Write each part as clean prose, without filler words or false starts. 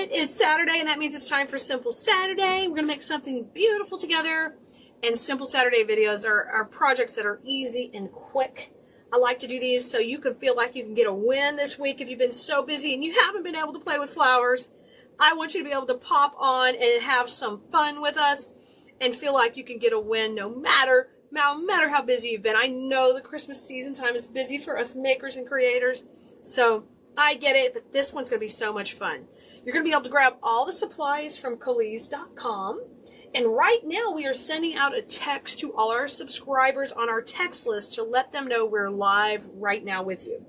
It is Saturday, and that means it's time for Simple Saturday. We're going to make something beautiful together. And Simple Saturday videos are projects that are easy and quick. I like to do these so you can feel like you can get a win this week if you've been so busy and you haven't been able to play with flowers. I want you to be able to pop on and have some fun with us and feel like you can get a win no matter how busy you've been. I know the Christmas season time is busy for us makers and creators, so I get it, but this one's going to be so much fun. You're going to be able to grab all the supplies from Keleas.com. And right now we are sending out a text to all our subscribers on our text list to let them know we're live right now with you.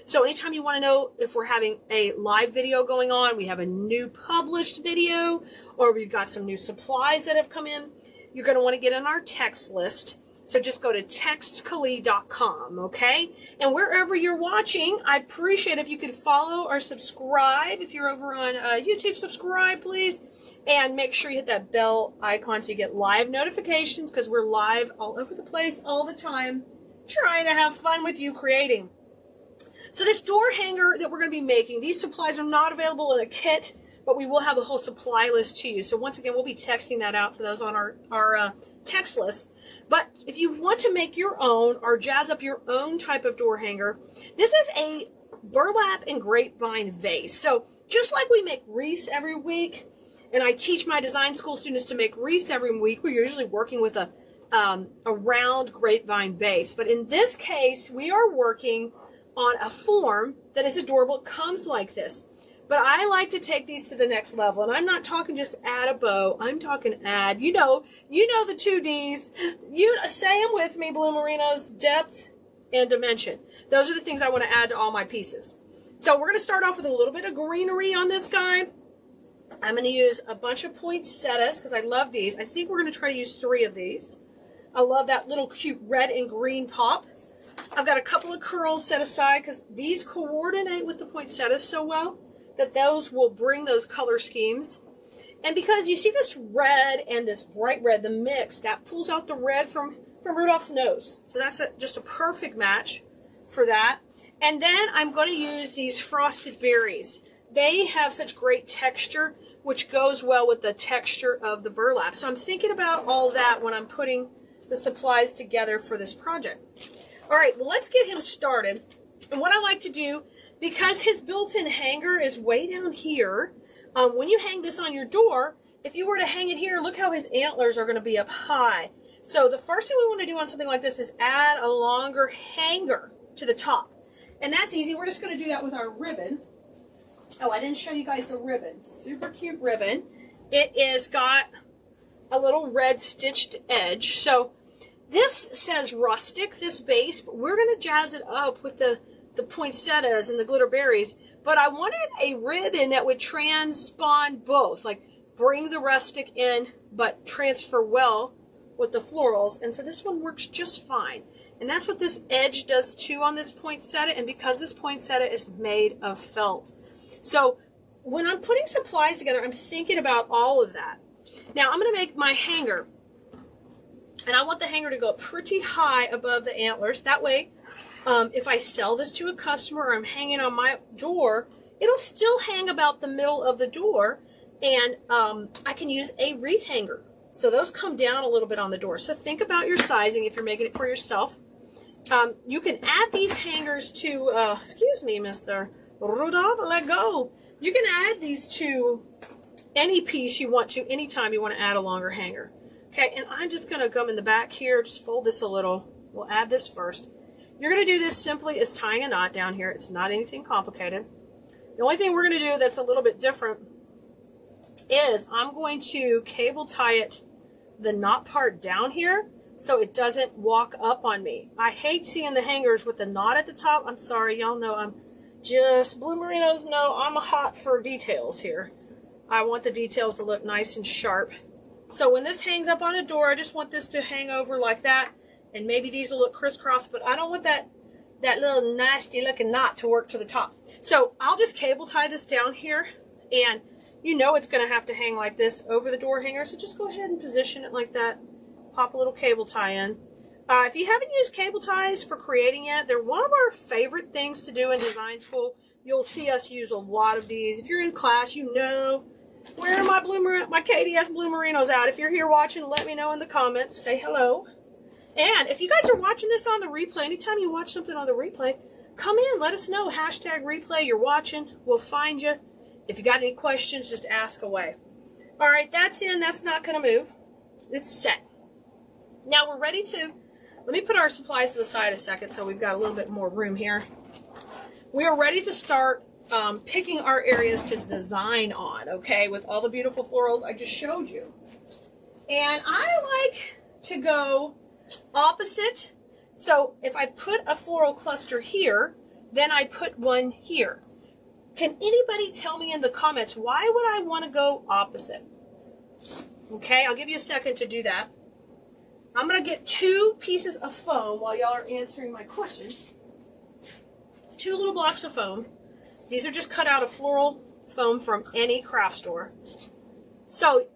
So anytime you want to know if we're having a live video going on, we have a new published video, or we've got some new supplies that have come in, you're going to want to get on our text list. So just go to textkele.com, okay? And wherever you're watching, I'd appreciate if you could follow or subscribe. If you're over on YouTube, subscribe, please. And make sure you hit that bell icon so you get live notifications, because we're live all over the place all the time, trying to have fun with you creating. So this door hanger that we're going to be making, these supplies are not available in a kit, but we will have a whole supply list to you. So once again, we'll be texting that out to those on our text list. But if you want to make your own or jazz up your own type of door hanger, this is a burlap and grapevine vase. So just like we make wreaths every week, and I teach my design school students to make wreaths every week, we're usually working with a round grapevine base. But in this case, we are working on a form that is adorable. It comes like this. But I like to take these to the next level. And I'm not talking just add a bow. I'm talking add, you know the 2 Ds. You say them with me, Blue Merinos, depth and dimension. Those are the things I want to add to all my pieces. So we're going to start off with a little bit of greenery on this guy. I'm going to use a bunch of poinsettias because I love these. I think we're going to try to use 3 of these. I love that little cute red and green pop. I've got a couple of curls set aside because these coordinate with the poinsettias so well that those will bring those color schemes. And because you see this red and this bright red, the mix, that pulls out the red from Rudolph's nose. So that's just a perfect match for that. And then I'm going to use these frosted berries. They have such great texture, which goes well with the texture of the burlap. So I'm thinking about all that when I'm putting the supplies together for this project. All right, well, let's get him started. And what I like to do, because his built-in hanger is way down here, when you hang this on your door, if you were to hang it here, look how his antlers are going to be up high. So the first thing we want to do on something like this is add a longer hanger to the top. And that's easy. We're just going to do that with our ribbon. Oh, I didn't show you guys the ribbon. Super cute ribbon. It is got a little red stitched edge. So this says rustic, this base, but we're going to jazz it up with the poinsettias and the glitter berries. But I wanted a ribbon that would transpond both, like bring the rustic in, but transfer well with the florals. And so this one works just fine. And that's what this edge does too on this poinsettia. And because this poinsettia is made of felt. So when I'm putting supplies together, I'm thinking about all of that. Now I'm going to make my hanger. And I want the hanger to go pretty high above the antlers. That way, if I sell this to a customer or I'm hanging on my door, it'll still hang about the middle of the door. And I can use a wreath hanger. So those come down a little bit on the door. So think about your sizing if you're making it for yourself. You can add these hangers to, excuse me, Mr. Rudolph, let go. You can add these to any piece you want to, anytime you want to add a longer hanger. Okay, and I'm just going to come in the back here, just fold this a little. We'll add this first. You're going to do this simply as tying a knot down here. It's not anything complicated. The only thing we're going to do that's a little bit different is I'm going to cable tie it, the knot part down here, so it doesn't walk up on me. I hate seeing the hangers with the knot at the top. I'm sorry, y'all know I'm just, Blue Merinos know I'm hot for details here. I want the details to look nice and sharp. So when this hangs up on a door, I just want this to hang over like that. And maybe these will look crisscross, but I don't want that little nasty looking knot to work to the top. So I'll just cable tie this down here. And you know it's going to have to hang like this over the door hanger. So just go ahead and position it like that. Pop a little cable tie in. If you haven't used cable ties for creating yet, they're one of our favorite things to do in design school. You'll see us use a lot of these. If you're in class, you know, where are my Keleas blue merinos at? If you're here watching, let me know in the comments. Say hello. And if you guys are watching this on the replay, anytime you watch something on the replay, come in, let us know. Hashtag replay, you're watching. We'll find you. If you got any questions, just ask away. All right, that's in. That's not going to move. It's set. Now we're ready to, let me put our supplies to the side a second so we've got a little bit more room here. We are ready to start picking our areas to design on, okay, with all the beautiful florals I just showed you. And I like to go opposite. So if I put a floral cluster here, then I put one here. Can anybody tell me in the comments, why would I want to go opposite? Okay, I'll give you a second to do that. I'm going to get 2 pieces of foam while y'all are answering my question. 2 little blocks of foam. These are just cut out of floral foam from any craft store. So,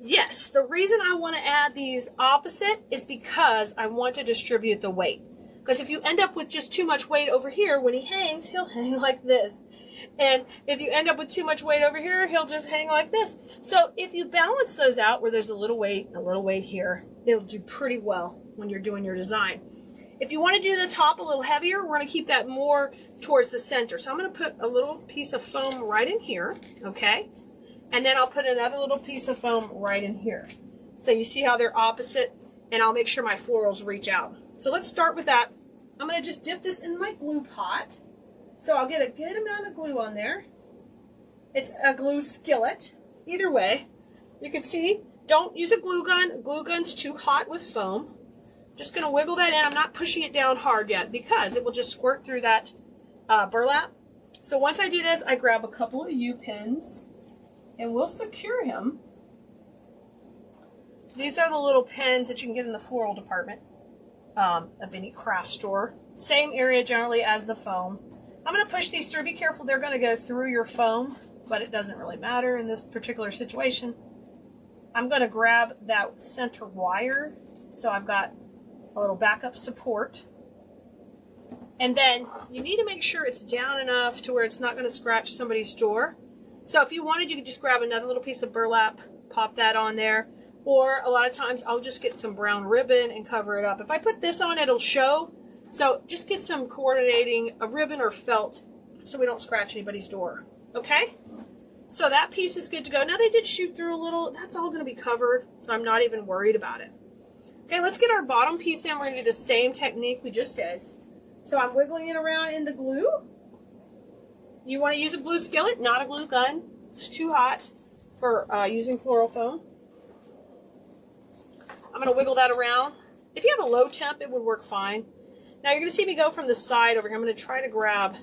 yes, the reason I want to add these opposite is because I want to distribute the weight. Because if you end up with just too much weight over here, when he hangs, he'll hang like this. And if you end up with too much weight over here, he'll just hang like this. So if you balance those out where there's a little weight here, it'll do pretty well when you're doing your design. If you want to do the top a little heavier, we're going to keep that more towards the center. So I'm going to put a little piece of foam right in here, okay? And then I'll put another little piece of foam right in here. So you see how they're opposite, and I'll make sure my florals reach out. So let's start with that. I'm going to just dip this in my glue pot. So I'll get a good amount of glue on there. It's a glue skillet. Either way, you can see, don't use a glue gun. A glue gun's too hot with foam. Just going to wiggle that in. I'm not pushing it down hard yet because it will just squirt through that burlap. So once I do this, I grab a couple of U-pins and we'll secure him. These are the little pins that you can get in the floral department of any craft store. Same area generally as the foam. I'm going to push these through. Be careful, they're going to go through your foam, but it doesn't really matter in this particular situation. I'm going to grab that center wire, so I've got a little backup support. And then you need to make sure it's down enough to where it's not going to scratch somebody's door. So if you wanted, you could just grab another little piece of burlap, pop that on there. Or a lot of times I'll just get some brown ribbon and cover it up. If I put this on, it'll show. So just get some coordinating, a ribbon or felt, so we don't scratch anybody's door. Okay? So that piece is good to go. Now they did shoot through a little. That's all going to be covered, so I'm not even worried about it. Okay, let's get our bottom piece in. We're going to do the same technique we just did. So I'm wiggling it around in the glue. You want to use a glue skillet, not a glue gun. It's too hot for using floral foam. I'm going to wiggle that around. If you have a low temp, it would work fine. Now you're going to see me go from the side over here. I'm going to try to grab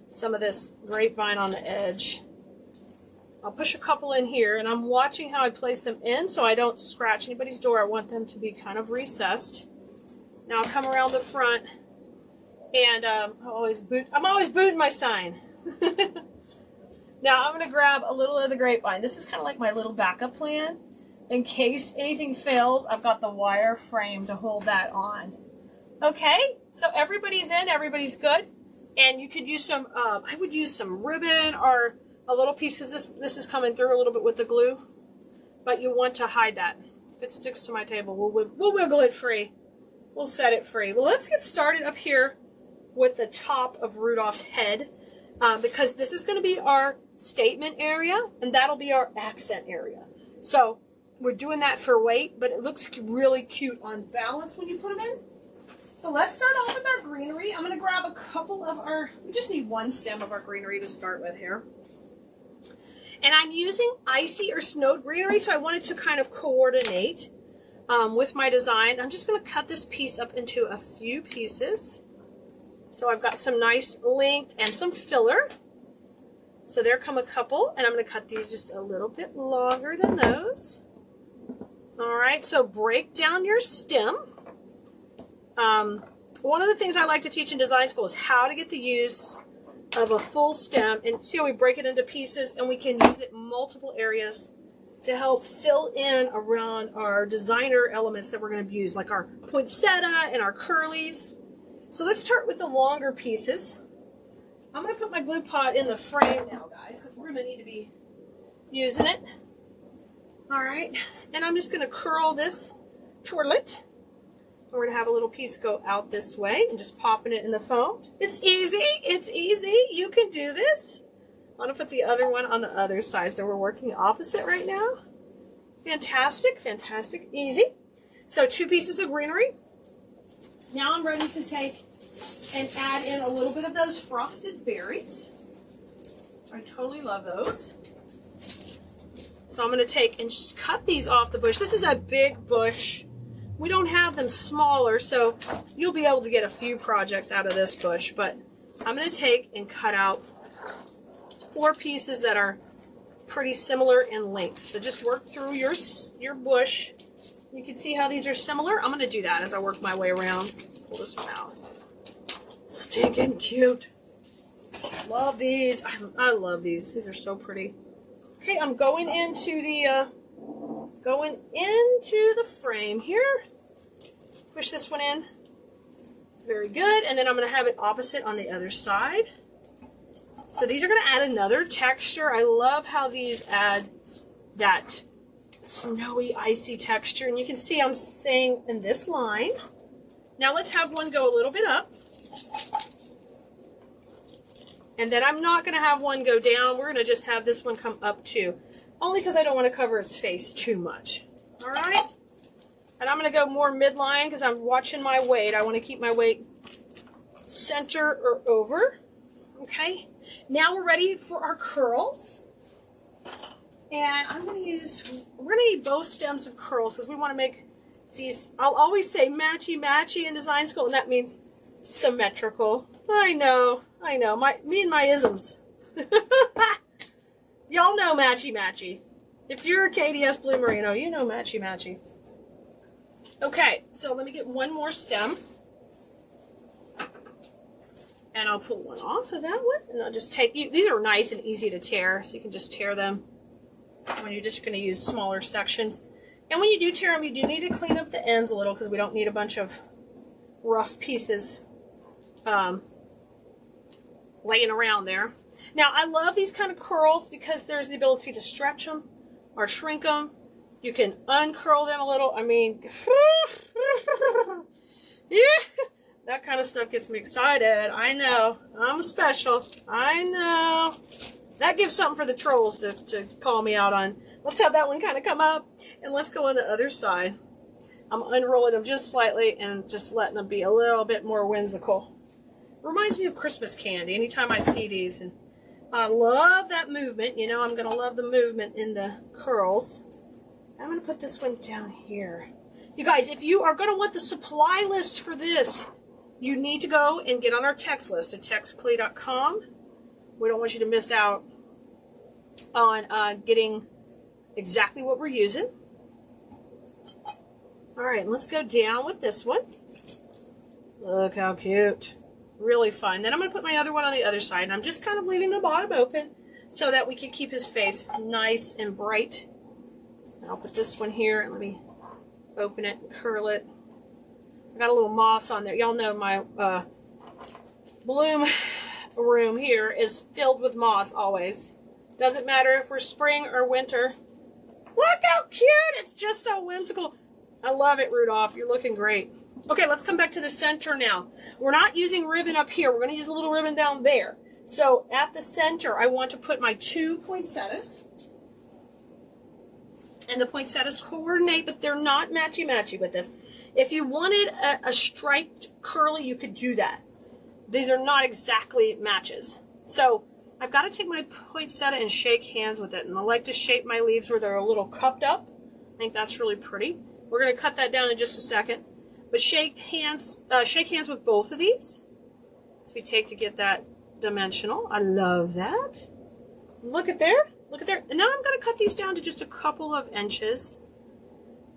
some of this grapevine on the edge. I'll push a couple in here, and I'm watching how I place them in so I don't scratch anybody's door. I want them to be kind of recessed. Now I'll come around the front, and I'm always booting my sign. Now I'm going to grab a little of the grapevine. This is kind of like my little backup plan. In case anything fails, I've got the wire frame to hold that on. Okay, so everybody's in, everybody's good. And you could use some, I would use some ribbon or a little piece of this is coming through a little bit with the glue. But you want to hide that. If it sticks to my table, we'll wiggle it free. We'll set it free. Well, let's get started up here with the top of Rudolph's head. Because this is going to be our statement area, and that'll be our accent area. So we're doing that for weight, but it looks really cute on balance when you put them in. So let's start off with our greenery. I'm going to grab a couple of we just need one stem of our greenery to start with here. And I'm using icy or snowed greenery, so I wanted to kind of coordinate with my design. I'm just going to cut this piece up into a few pieces. So I've got some nice length and some filler. So there come a couple, and I'm going to cut these just a little bit longer than those. All right, so break down your stem. One of the things I like to teach in design school is how to get the use of a full stem, and see how we break it into pieces, and we can use it in multiple areas to help fill in around our designer elements that we're going to use, like our poinsettia and our curlies. So let's start with the longer pieces. I'm going to put my glue pot in the frame now, guys, because we're going to need to be using it. All right, and I'm just going to curl this twirlet. We're going to have a little piece go out this way and just popping it in the foam. It's easy. It's easy. You can do this. I'm going to put the other one on the other side, so we're working opposite right now. Fantastic, fantastic, easy. So 2 pieces of greenery. Now I'm ready to take and add in a little bit of those frosted berries. I totally love those. So I'm going to take and just cut these off the bush. This is a big bush. We don't have them smaller, so you'll be able to get a few projects out of this bush. But I'm going to take and cut out 4 pieces that are pretty similar in length. So just work through your bush. You can see how these are similar. I'm going to do that as I work my way around. Pull this one out. Stinking cute. Love these. I love these. These are so pretty. Okay, I'm going into the frame here. Push this one in. Very good. And then I'm going to have it opposite on the other side. So these are going to add another texture. I love how these add that snowy, icy texture. And you can see I'm staying in this line. Now let's have one go a little bit up. And then I'm not going to have one go down. We're going to just have this one come up too. Only because I don't want to cover its face too much. All right? And I'm going to go more midline because I'm watching my weight. I want to keep my weight center or over. Okay? Now we're ready for our curls. And we're going to need both stems of curls because we want to make these, I'll always say matchy-matchy in design school, and that means symmetrical. I know, me and my isms. Y'all know matchy-matchy. If you're a Keleas Blue Merino, you know matchy-matchy. Okay, so let me get one more stem. And I'll pull one off of that one, and I'll just take, these are nice and easy to tear, so you can just tear them when you're just going to use smaller sections. And when you do tear them, you do need to clean up the ends a little because we don't need a bunch of rough pieces laying around there. Now, I love these kind of curls because there's the ability to stretch them or shrink them. You can uncurl them a little. I mean, yeah, that kind of stuff gets me excited. I know. I'm special. I know. That gives something for the trolls to call me out on. Let's have that one kind of come up. And let's go on the other side. I'm unrolling them just slightly and just letting them be a little bit more whimsical. Reminds me of Christmas candy anytime I see these. And I love that movement. You know, I'm going to love the movement in the curls. I'm going to put this one down here. You guys, if you are going to want the supply list for this, you need to go and get on our text list at textclee.com. We don't want you to miss out on getting exactly what we're using. All right, let's go down with this one. Look how cute. Really fun. Then I'm going to put my other one on the other side, and I'm just kind of leaving the bottom open so that we can keep his face nice and bright. And I'll put this one here, and let me open it and curl it. I got a little moss on there. Y'all know my bloom room here is filled with moss always. Doesn't matter if we're spring or winter. Look how cute! It's just so whimsical. I love it, Rudolph. You're looking great. Okay, let's come back to the center now. We're not using ribbon up here. We're going to use a little ribbon down there. So at the center, I want to put my 2 poinsettias. And the poinsettias coordinate, but they're not matchy-matchy with this. If you wanted a striped curly, you could do that. These are not exactly matches. So I've got to take my poinsettia and shake hands with it. And I like to shape my leaves where they're a little cupped up. I think that's really pretty. We're going to cut that down in just a second. But shake hands with both of these. As we take to get that dimensional. I love that. Look at there. Look at there. And now I'm going to cut these down to just a couple of inches.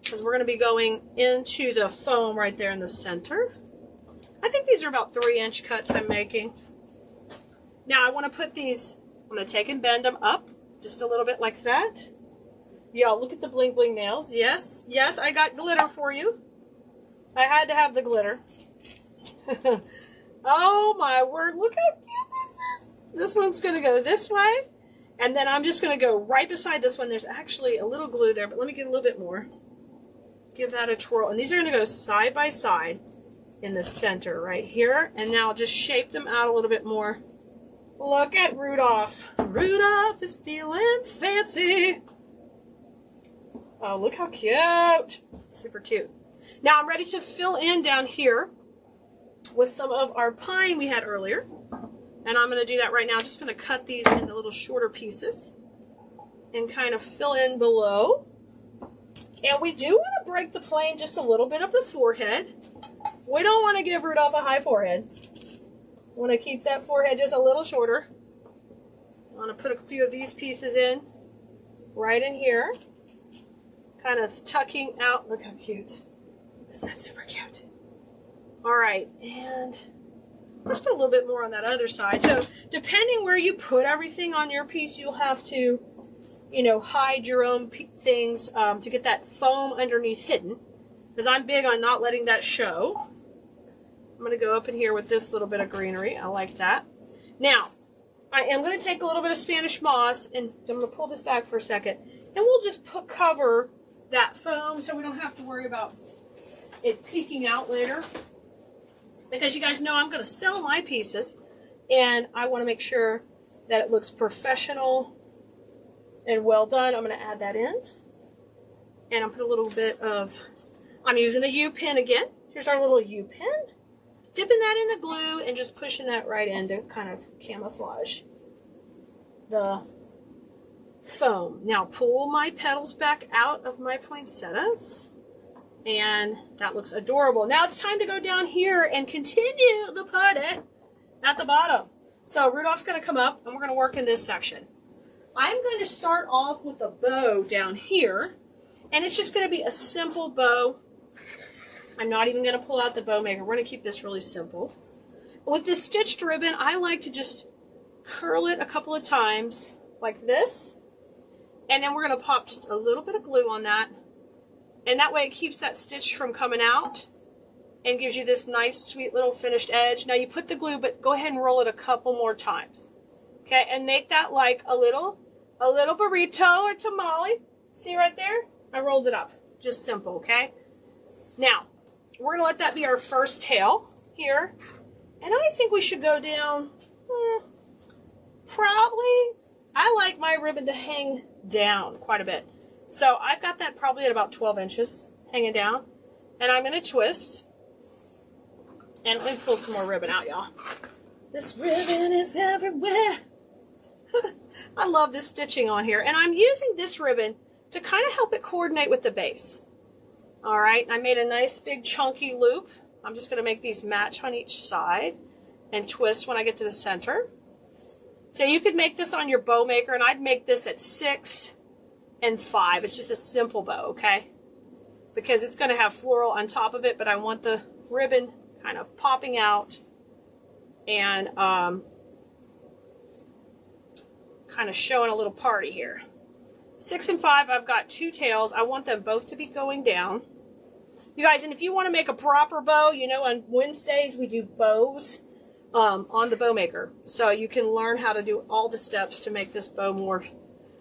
Because we're going to be going into the foam right there in the center. I think these are about 3-inch cuts I'm making. Now I want to put these, I'm going to take and bend them up just a little bit like that. Y'all, look at the bling bling nails. Yes, yes, I got glitter for you. I had to have the glitter. Oh my word, look how cute this is. This one's going to go this way. And then I'm just going to go right beside this one. There's actually a little glue there, but let me get a little bit more. Give that a twirl. And these are going to go side by side in the center right here. And now just shape them out a little bit more. Look at Rudolph. Rudolph is feeling fancy. Oh, look how cute. Super cute. Now I'm ready to fill in down here with some of our pine we had earlier. And I'm going to do that right now. Just going to cut these into little shorter pieces and kind of fill in below. And we do want to break the plane just a little bit of the forehead. We don't want to give Rudolph a high forehead. We want to keep that forehead just a little shorter. I want to put a few of these pieces in right in here. Kind of tucking out. Look how cute. Isn't that super cute? All right, and let's put a little bit more on that other side. So depending where you put everything on your piece, you'll have to, you know, hide your own things to get that foam underneath hidden. Because I'm big on not letting that show. I'm going to go up in here with this little bit of greenery. I like that. Now, I am going to take a little bit of Spanish moss, and I'm going to pull this back for a second. And we'll just cover that foam so we don't have to worry about it peeking out later. Because you guys know I'm going to sell my pieces, and I want to make sure that it looks professional and well done. I'm going to add that in. And I'll put a little bit of, I'm using a U-pin again. Here's our little U-pin. Dipping that in the glue and just pushing that right in to kind of camouflage the foam. Now pull my petals back out of my poinsettias. And that looks adorable. Now it's time to go down here and continue the party at the bottom. So Rudolph's going to come up and we're going to work in this section. I'm going to start off with a bow down here. And it's just going to be a simple bow. I'm not even going to pull out the bow maker. We're going to keep this really simple. With this stitched ribbon, I like to just curl it a couple of times like this. And then we're going to pop just a little bit of glue on that. And that way it keeps that stitch from coming out and gives you this nice, sweet little finished edge. Now you put the glue, but go ahead and roll it a couple more times. Okay, and make that like a little burrito or tamale. See right there? I rolled it up. Just simple, okay? Now, we're going to let that be our first tail here. And I think we should go down, probably, I like my ribbon to hang down quite a bit. So I've got that probably at about 12 inches hanging down. And I'm going to twist. And let me pull some more ribbon out, y'all. This ribbon is everywhere. I love this stitching on here. And I'm using this ribbon to kind of help it coordinate with the base. All right, I made a nice big chunky loop. I'm just going to make these match on each side and twist when I get to the center. So you could make this on your bow maker, and I'd make this at 6 and 5. It's just a simple bow, okay? Because it's going to have floral on top of it, but I want the ribbon kind of popping out and kind of showing a little party here. 6 and 5, I've got 2 tails. I want them both to be going down. You guys, and if you want to make a proper bow, you know, on Wednesdays we do bows on the bow maker. So you can learn how to do all the steps to make this bow more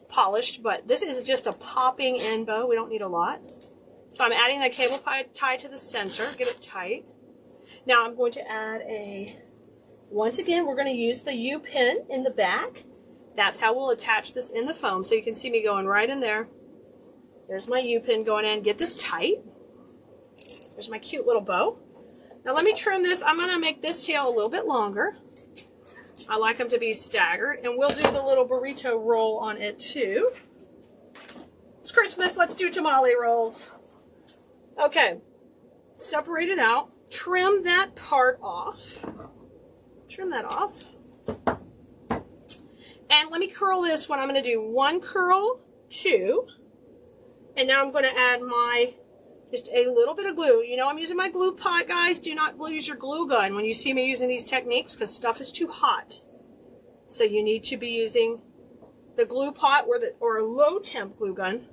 polished. But this is just a popping in bow. We don't need a lot. So I'm adding that cable tie to the center. Get it tight. Now I'm going to add once again, we're going to use the U-pin in the back. That's how we'll attach this in the foam. So you can see me going right in there. There's my U-pin going in. Get this tight. There's my cute little bow. Now let me trim this. I'm going to make this tail a little bit longer. I like them to be staggered. And we'll do the little burrito roll on it too. It's Christmas. Let's do tamale rolls. Okay. Separate it out. Trim that part off. Trim that off. And let me curl this one. I'm going to do 1 curl, 2. And now I'm going to add just a little bit of glue. You know I'm using my glue pot, guys. Do not use your glue gun when you see me using these techniques because stuff is too hot. So you need to be using the glue pot or a low temp glue gun.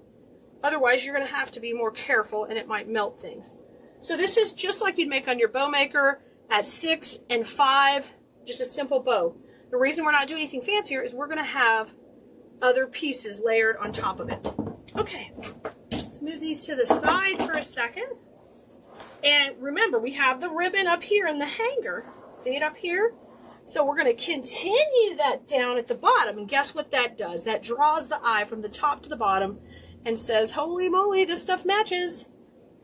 Otherwise, you're going to have to be more careful and it might melt things. So this is just like you'd make on your bow maker at 6 and 5, just a simple bow. The reason we're not doing anything fancier is we're going to have other pieces layered on top of it. Okay, let's move these to the side for a second. And remember, we have the ribbon up here in the hanger. See it up here? So we're going to continue that down at the bottom. And guess what that does? That draws the eye from the top to the bottom and says, holy moly, this stuff matches.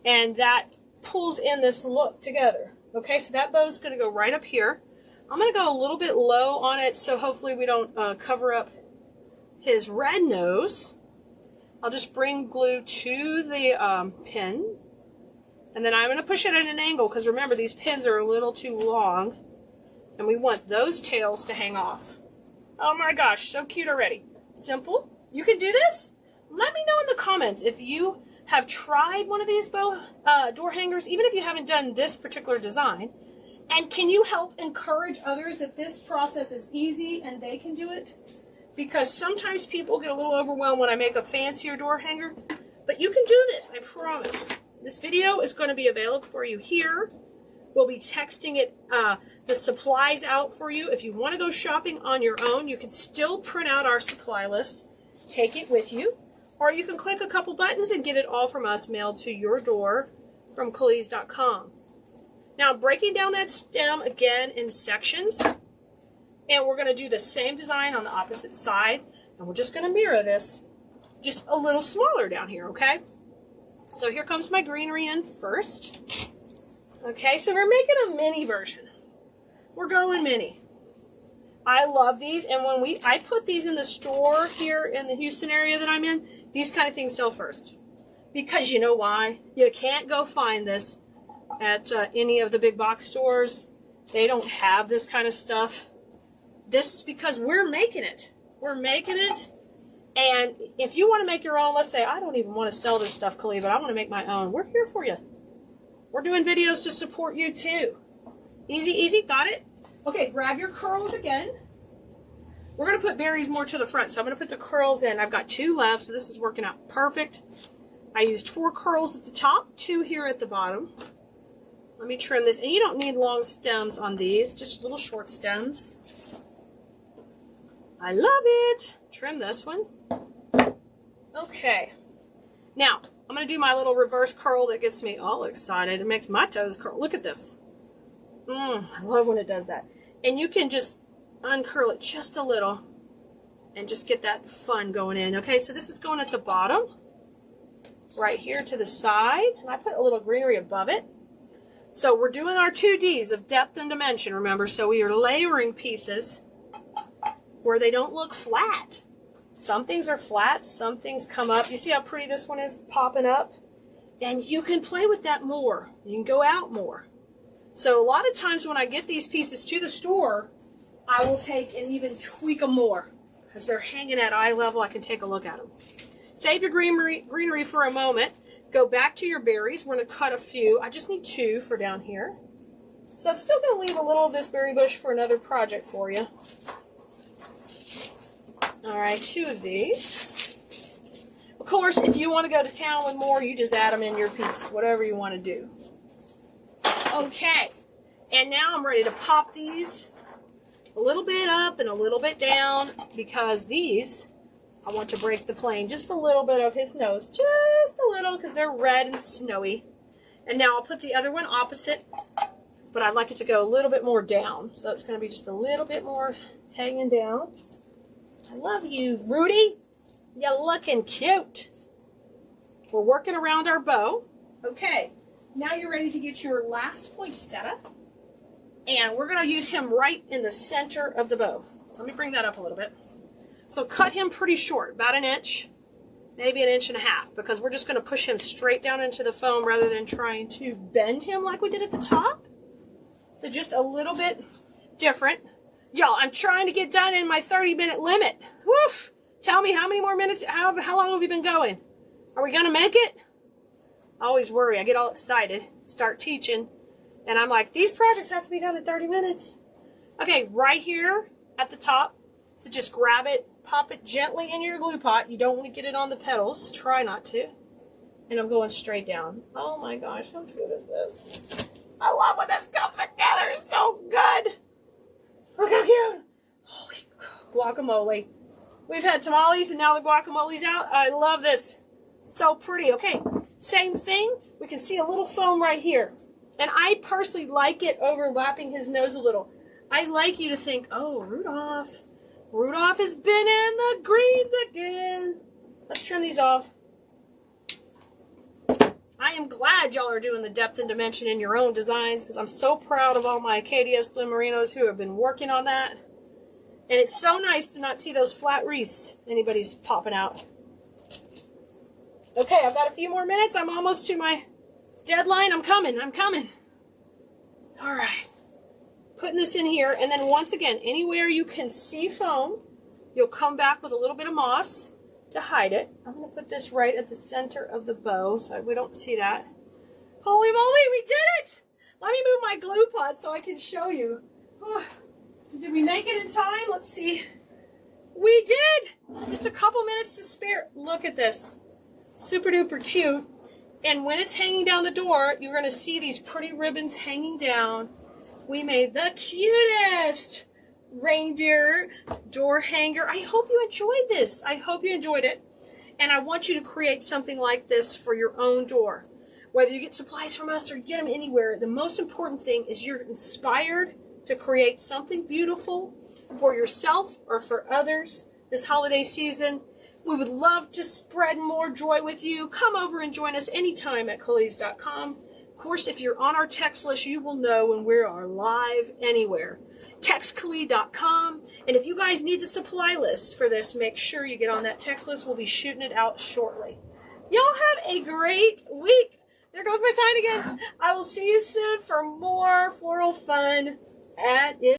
And that pulls in this look together. Okay, so that bow's going to go right up here. I'm going to go a little bit low on it, so hopefully we don't cover up his red nose. I'll just bring glue to the pin. And then I'm going to push it at an angle, because remember, these pins are a little too long. And we want those tails to hang off. Oh my gosh, so cute already. Simple. You can do this? Let me know in the comments if you have tried one of these door hangers, even if you haven't done this particular design. And can you help encourage others that this process is easy and they can do it? Because sometimes people get a little overwhelmed when I make a fancier door hanger. But you can do this, I promise. This video is going to be available for you here. We'll be texting it, the supplies out for you. If you want to go shopping on your own, you can still print out our supply list, take it with you, or you can click a couple buttons and get it all from us mailed to your door from Keleas.com. Now, breaking down that stem again in sections, and we're going to do the same design on the opposite side, and we're just going to mirror this just a little smaller down here, okay? So here comes my greenery in first. Okay, so we're making a mini version. We're going mini. I love these, and when I put these in the store here in the Houston area that I'm in, these kind of things sell first. Because you know why? You can't go find this at any of the big box stores. They don't have this kind of stuff. This is because we're making it. We're making it. And if you want to make your own, let's say, I don't even want to sell this stuff, Keleas, but I want to make my own. We're here for you. We're doing videos to support you too. Easy, easy, got it? Okay, grab your curls again. We're going to put berries more to the front, so I'm going to put the curls in. I've got 2 left, so this is working out perfect. I used 4 curls at the top, 2 here at the bottom. Let me trim this, and you don't need long stems on these, just little short stems. I love it. Trim this one. Okay. Now, I'm going to do my little reverse curl that gets me all excited. It makes my toes curl. Look at this. I love when it does that. And you can just uncurl it just a little and just get that fun going in. Okay, so this is going at the bottom, right here to the side. And I put a little greenery above it. So we're doing our 2Ds of depth and dimension, remember? So we are layering pieces where they don't look flat. Some things are flat, some things come up. You see how pretty this one is popping up? And you can play with that more. You can go out more. So a lot of times when I get these pieces to the store, I will take and even tweak them more. As they're hanging at eye level, I can take a look at them. Save your greenery for a moment. Go back to your berries. We're going to cut a few. I just need 2 for down here. So I'm still going to leave a little of this berry bush for another project for you. All right, 2 of these. Of course, if you want to go to town with more, you just add them in your piece, whatever you want to do. Okay, and now I'm ready to pop these a little bit up and a little bit down, because these, I want to break the plane just a little bit of his nose, just a little, because they're red and snowy. And now I'll put the other one opposite, but I'd like it to go a little bit more down. So it's going to be just a little bit more hanging down. I love you, Rudy. You're looking cute. We're working around our bow. Okay, now you're ready to get your last poinsettia. And we're going to use him right in the center of the bow. So let me bring that up a little bit. So cut him pretty short, about 1 inch, maybe 1.5 inches, because we're just going to push him straight down into the foam rather than trying to bend him like we did at the top. So just a little bit different. Y'all, I'm trying to get done in my 30-minute limit. Woof! Tell me how many more minutes, how long have we been going? Are we going to make it? I always worry. I get all excited, start teaching, and I'm like, these projects have to be done in 30 minutes. Okay, right here at the top. So just grab it, pop it gently in your glue pot. You don't want to get it on the petals. Try not to. And I'm going straight down. Oh my gosh, how cute is this? I love when this comes together. It's so good. Look how cute. Oh, guacamole. We've had tamales and now the guacamole's out. I love this. So pretty. Okay, same thing. We can see a little foam right here. And I personally like it overlapping his nose a little. I like you to think, oh, Rudolph. Rudolph has been in the greens again. Let's trim these off. I am glad y'all are doing the depth and dimension in your own designs because I'm so proud of all my Keleas Blue Merinos who have been working on that. And it's so nice to not see those flat wreaths anybody's popping out. Okay, I've got a few more minutes. I'm almost to my deadline. I'm coming. All right. Putting this in here. And then once again, anywhere you can see foam, you'll come back with a little bit of moss to hide it. I'm going to put this right at the center of the bow so we don't see that. Holy moly, we did it! Let me move my glue pot so I can show you. Oh, did we make it in time? Let's see. We did! Just a couple minutes to spare. Look at this. Super duper cute. And when it's hanging down the door, you're going to see these pretty ribbons hanging down. We made the cutest reindeer door hanger. I hope you enjoyed this. I hope you enjoyed it. And I want you to create something like this for your own door. Whether you get supplies from us or you get them anywhere, the most important thing is you're inspired to create something beautiful for yourself or for others this holiday season. We would love to spread more joy with you. Come over and join us anytime at Keleas.com. Of course, if you're on our text list, you will know when we are live anywhere. Text Keleas.com. And if you guys need the supply lists for this, make sure you get on that text list. We'll be shooting it out shortly. Y'all have a great week. There goes my sign again. I will see you soon for more floral fun at it.